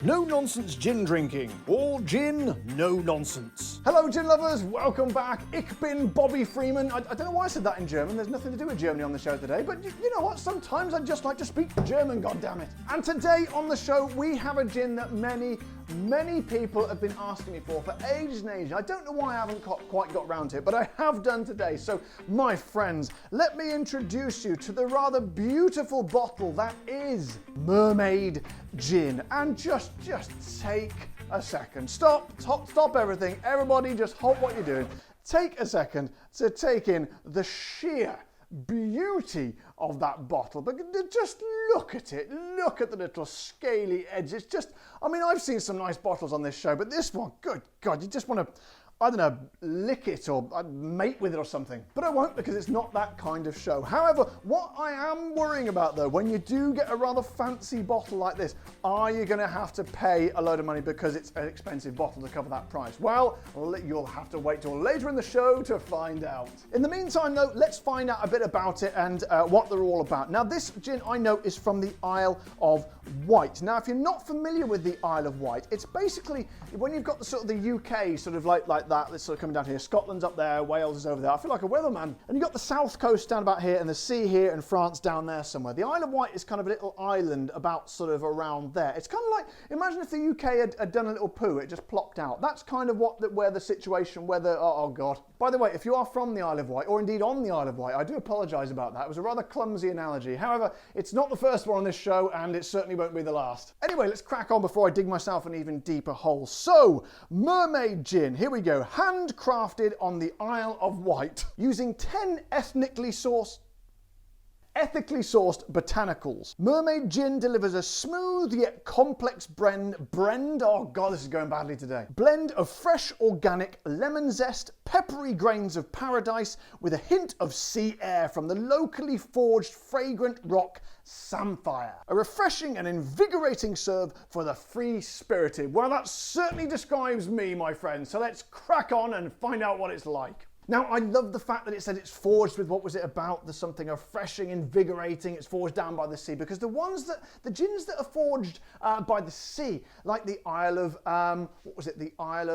No nonsense gin drinking. All gin, no nonsense. Hello gin lovers, welcome back. Ich bin Bobby Freeman. I don't know why I said that in German, there's nothing to do with Germany on the show today, but you know what, sometimes I just like to speak German, goddammit. And today on the show we have a gin that many people have been asking me for ages and ages. I don't know why I haven't quite got round to it, but I have done today. So my friends, let me introduce you to the rather beautiful bottle that is Mermaid Gin. And just take a second. Stop everything. Everybody just halt what you're doing. Take a second to take in the sheer beauty of that bottle. But just look at it. Look at the little scaly edge. It's just, I mean, I've seen some nice bottles on this show, but this one, good God, you just want to, I don't know, lick it or mate with it or something. But I won't, because it's not that kind of show. However, what I am worrying about though, when you do get a rather fancy bottle like this, are you going to have to pay a load of money because it's an expensive bottle to cover that price? Well, you'll have to wait till later in the show to find out. In the meantime though, let's find out a bit about it and what they're all about. Now this gin I know is from the Isle of Wight. Now if you're not familiar with the Isle of Wight, it's basically when you've got the sort of the UK sort of like that, that's sort of coming down here. Scotland's up there, Wales is over there. I feel like a weatherman. And you've got the south coast down about here and the sea here and France down there somewhere. The Isle of Wight is kind of a little island about sort of around there. It's kind of like, imagine if the UK had done a little poo, it just plopped out. That's kind of where the situation, oh God. By the way, if you are from the Isle of Wight, or indeed on the Isle of Wight, I do apologise about that. It was a rather clumsy analogy. However, it's not the first one on this show, and it certainly won't be the last. Anyway, let's crack on before I dig myself an even deeper hole. So, Mermaid Gin, here we go. Handcrafted on the Isle of Wight, using 10 ethically sourced botanicals. Mermaid Gin delivers a smooth yet complex blend, oh God, this is going badly today. Blend of fresh organic lemon zest, peppery grains of paradise with a hint of sea air from the locally forged fragrant rock samphire. A refreshing and invigorating serve for the free-spirited. Well, that certainly describes me, my friends. So let's crack on and find out what it's like. Now, I love the fact that it said it's forged with, what was it about? There's something refreshing, invigorating, it's forged down by the sea, because the gins that are forged by the sea, like the Isle of, the Isle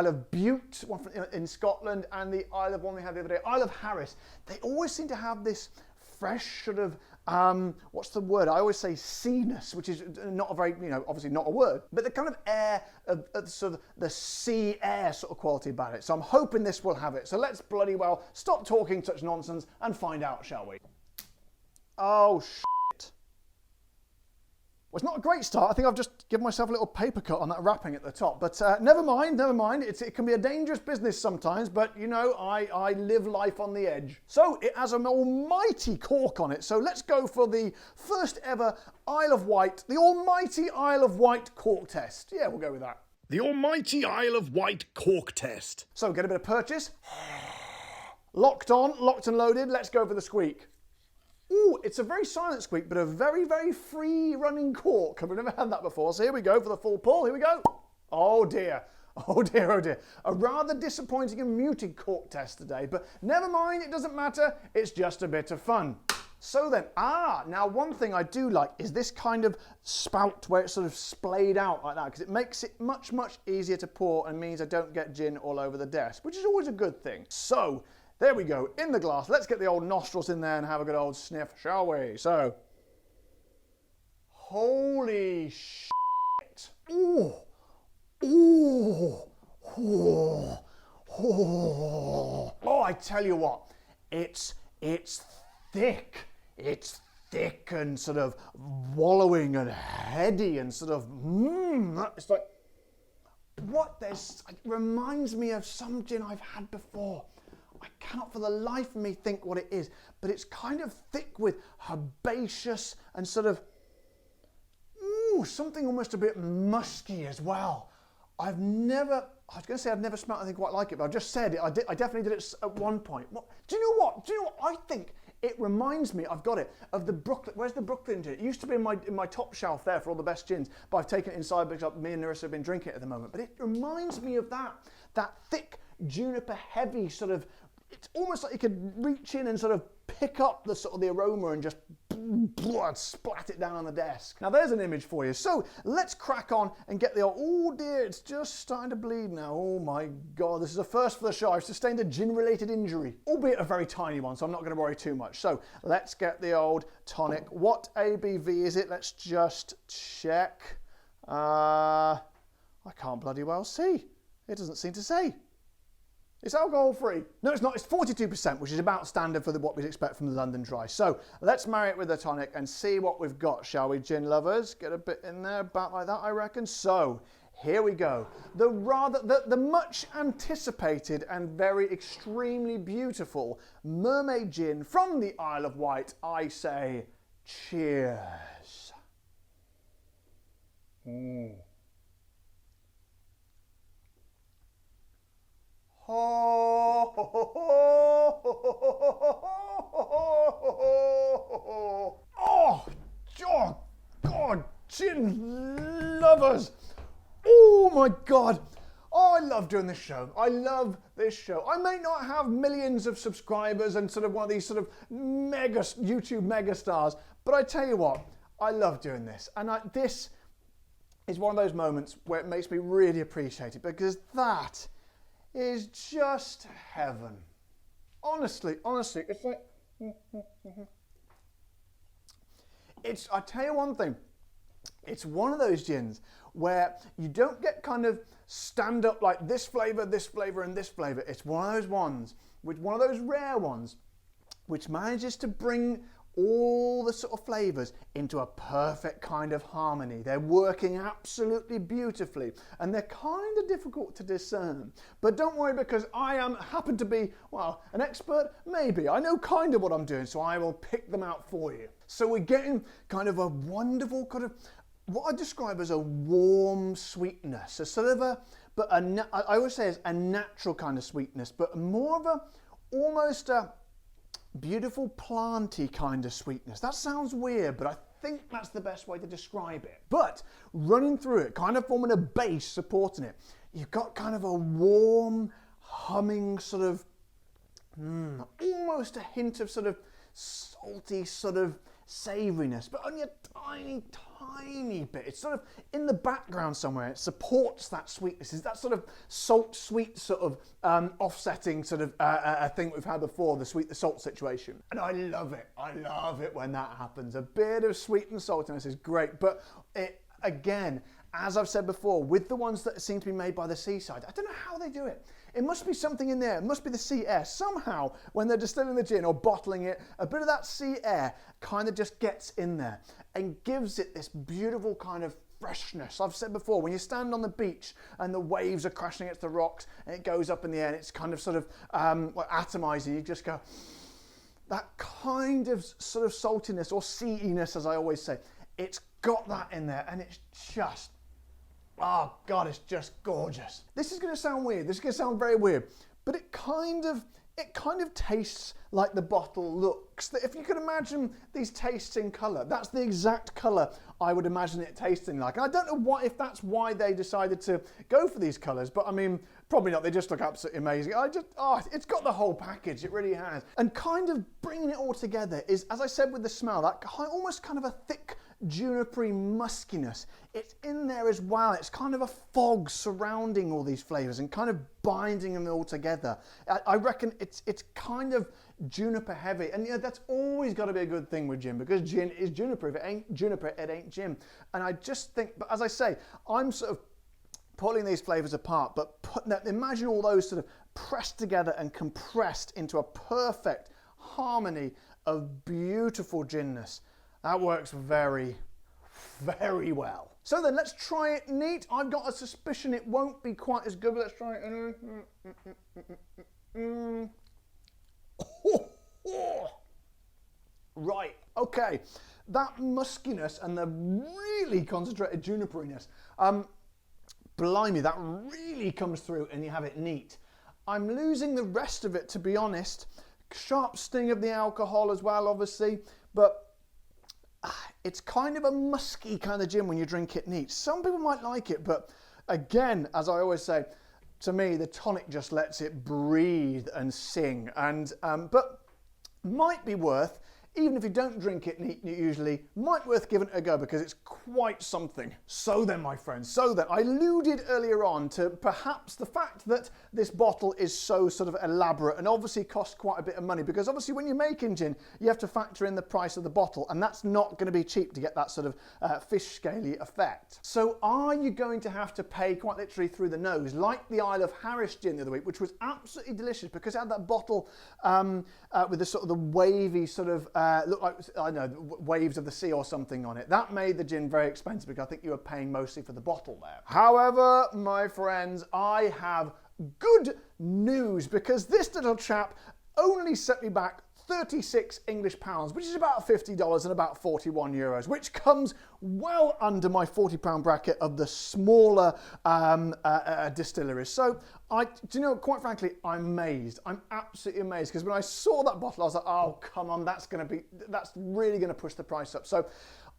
of Bute, one in Scotland, and the Isle of one we had the other day, Isle of Harris, they always seem to have this fresh sort of, what's the word? I always say seaness, which is not a very, obviously not a word, but the kind of air of sort of the sea air sort of quality about it. So I'm hoping this will have it. So let's bloody well stop talking such nonsense and find out, shall we? Oh, shit. Well, it's not a great start. I think I've just given myself a little paper cut on that wrapping at the top. But never mind. It can be a dangerous business sometimes, but I live life on the edge. So it has an almighty cork on it. So let's go for the first ever Isle of Wight, the almighty Isle of Wight cork test. Yeah, we'll go with that. The almighty Isle of Wight cork test. So get a bit of purchase. Locked on, locked and loaded. Let's go for the squeak. Ooh, it's a very silent squeak, but a very, very free running cork. I've never had that before. So here we go for the full pull. Here we go. Oh dear. Oh dear, oh dear. A rather disappointing and muted cork test today, but never mind, it doesn't matter. It's just a bit of fun. So then, now one thing I do like is this kind of spout where it's sort of splayed out like that, because it makes it much, much easier to pour and means I don't get gin all over the desk, which is always a good thing. So, there we go, in the glass. Let's get the old nostrils in there and have a good old sniff, shall we? So, holy shit. Ooh, ooh, ooh, ooh. Oh, I tell you what, it's thick. It's thick and sort of wallowing and heady and sort of, it's like, it reminds me of some gin I've had before. I cannot for the life of me think what it is, but it's kind of thick with herbaceous and sort of, something almost a bit musky as well. I was going to say I've never smelled anything quite like it, but I've just said it. I definitely did it at one point. Do you know what? I think it reminds me, I've got it, of the Brooklyn. Where's the Brooklyn gin? It used to be in my top shelf there for all the best gins, but I've taken it inside because me and Narissa have been drinking it at the moment. But it reminds me of that thick, juniper, heavy sort of, it's almost like you could reach in and sort of pick up the sort of the aroma and just blood, splat it down on the desk. Now there's an image for you. So let's crack on and get the old, oh dear, it's just starting to bleed now. Oh my God, this is a first for the show. I've sustained a gin-related injury, albeit a very tiny one, so I'm not going to worry too much. So let's get the old tonic. What ABV is it? Let's just check. I can't bloody well see. It doesn't seem to say. It's alcohol free. No, it's not. It's 42%, which is about standard for what we'd expect from the London Dry. So let's marry it with the tonic and see what we've got, shall we, gin lovers? Get a bit in there, about like that, I reckon. So here we go. The much anticipated and very extremely beautiful Mermaid Gin from the Isle of Wight. I say cheers. Oh, God, gin lovers. Oh my God. Oh, I love doing this show. I love this show. I may not have millions of subscribers and sort of one of these sort of YouTube mega stars, but I tell you what, I love doing this. And this is one of those moments where it makes me really appreciate it, because that is just heaven. Honestly, it's like, I tell you one thing, it's one of those gins where you don't get kind of stand up like this flavour, and this flavour. It's one of those ones, one of those rare ones, which manages to bring all the sort of flavours into a perfect kind of harmony. They're working absolutely beautifully, and they're kind of difficult to discern. But don't worry, because I happen to be, well, an expert, maybe. I know kind of what I'm doing, so I will pick them out for you. So we're getting kind of a wonderful kind of, what I describe as a warm sweetness, a sort of I always say it's a natural kind of sweetness, but more of almost a beautiful planty kind of sweetness. That sounds weird, but I think that's the best way to describe it. But running through it, kind of forming a base supporting it, you've got kind of a warm, humming sort of, almost a hint of sort of salty sort of savouriness, but only a tiny bit. It's sort of in the background somewhere. It supports that sweetness. It's that sort of salt-sweet sort of offsetting sort of thing we've had before, the sweet-the-salt situation. And I love it. I love it when that happens. A bit of sweet and saltiness is great, but again, as I've said before, with the ones that seem to be made by the seaside, I don't know how they do it. It must be something in there. It must be the sea air. Somehow, when they're distilling the gin or bottling it, a bit of that sea air kind of just gets in there and gives it this beautiful kind of freshness. I've said before, when you stand on the beach and the waves are crashing against the rocks and it goes up in the air and it's kind of sort of atomizing, you just go, that kind of sort of saltiness or seainess, as I always say, it's got that in there, and it's just, oh God, it's just gorgeous. This is going to sound weird. This is going to sound very weird, but it kind of tastes like the bottle looks. That if you could imagine these tastes in colour, that's the exact colour I would imagine it tasting like. And I don't know if that's why they decided to go for these colours, but I mean, probably not. They just look absolutely amazing. It's got the whole package. It really has. And kind of bringing it all together is, as I said with the smell, that almost kind of a thick, junipery muskiness. It's in there as well. It's kind of a fog surrounding all these flavours and kind of binding them all together. I reckon it's kind of juniper heavy, and that's always got to be a good thing with gin, because gin is juniper. If it ain't juniper, it ain't gin. And I just think, but as I say, I'm sort of pulling these flavours apart, but imagine all those sort of pressed together and compressed into a perfect harmony of beautiful ginness. That works very, very well. So then let's try it neat. I've got a suspicion it won't be quite as good, but let's try it. Right, okay. That muskiness and the really concentrated juniperiness, blimey, that really comes through and you have it neat. I'm losing the rest of it, to be honest. Sharp sting of the alcohol as well, obviously, but it's kind of a musky kind of gin when you drink it neat. Some people might like it, but again, as I always say, to me, the tonic just lets it breathe and sing. And but might be worth, even if you don't drink it usually, might be worth giving it a go because it's quite something. So then, my friends, I alluded earlier on to perhaps the fact that this bottle is so sort of elaborate and obviously costs quite a bit of money, because obviously when you're making gin, you have to factor in the price of the bottle, and that's not going to be cheap to get that sort of fish scaly effect. So are you going to have to pay quite literally through the nose, like the Isle of Harris gin the other week, which was absolutely delicious because it had that bottle with the sort of the wavy sort of, looked like, I don't know, waves of the sea or something on it. That made the gin very expensive because I think you were paying mostly for the bottle there. However, my friends, I have good news, because this little chap only set me back 36 English pounds, which is about $50 and about 41 euros, which comes well under my £40 bracket of the smaller distilleries. So, do you know, quite frankly, I'm amazed. I'm absolutely amazed, because when I saw that bottle, I was like, oh, come on, that's really going to push the price up. So,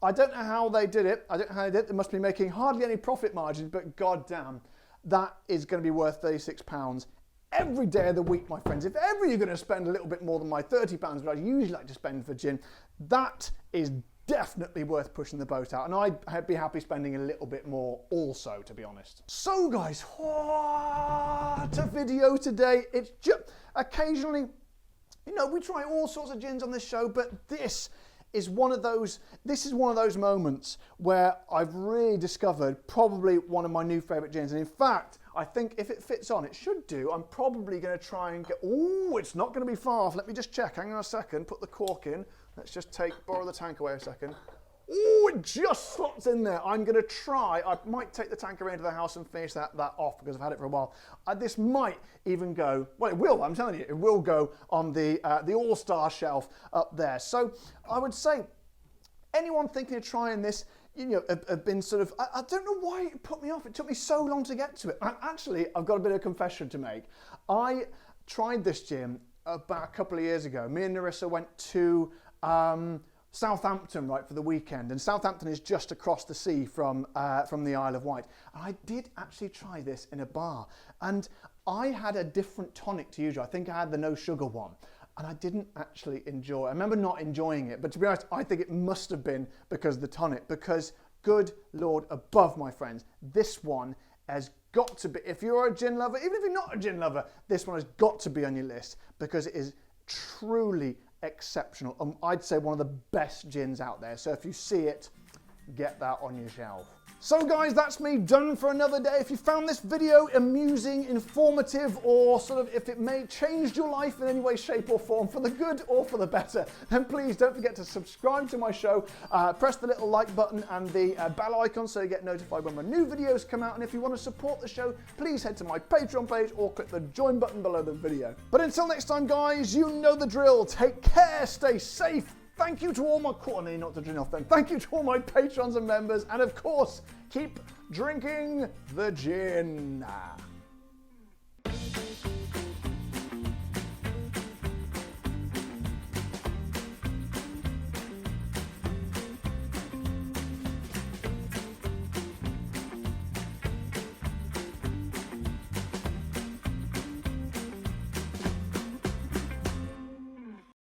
I don't know how they did it. I don't know how they did it. They must be making hardly any profit margins, but goddamn, that is going to be worth £36 every day of the week, my friends. If ever you're going to spend a little bit more than my £30, but I usually like to spend for gin, that is definitely worth pushing the boat out. And I'd be happy spending a little bit more also, to be honest. So guys, what a video today. It's just, occasionally, you know, we try all sorts of gins on this show, but this is one of those moments where I've really discovered probably one of my new favourite gins. And in fact, I think if it fits on, it should do, I'm probably going to try and get, oh, it's not going to be far off. Let me just check, hang on a second, put the cork in. Let's just borrow the tank away a second. Oh, it just slots in there. I'm going to try, I might take the tank away into the house and finish that off, because I've had it for a while. This might even go, well, it will, I'm telling you, it will go on the all-star shelf up there. So I would say, anyone thinking of trying this, you know, have been sort of, I don't know why it put me off. It took me so long to get to it. Actually, I've got a bit of a confession to make. I tried this gin about a couple of years ago. Me and Narissa went to Southampton, right, for the weekend, and Southampton is just across the sea from the Isle of Wight. And I did actually try this in a bar, and I had a different tonic to usual. I think I had the no sugar one, and I didn't actually enjoy it. I remember not enjoying it, but to be honest, I think it must have been because of the tonic, because good Lord above, my friends, this one has got to be, if you're a gin lover, even if you're not a gin lover, this one has got to be on your list, because it is truly exceptional. I'd say one of the best gins out there. So if you see it, get that on your shelf. So guys, that's me done for another day. If you found this video amusing, informative, or sort of if it may changed your life in any way, shape or form, for the good or for the better, then please don't forget to subscribe to my show, press the little like button and the bell icon so you get notified when my new videos come out. And if you want to support the show, please head to my Patreon page or click the join button below the video. But until next time guys, you know the drill. Take care, stay safe. Thank you to all my, not to drink off then. Thank you to all my patrons and members, and of course, keep drinking the gin.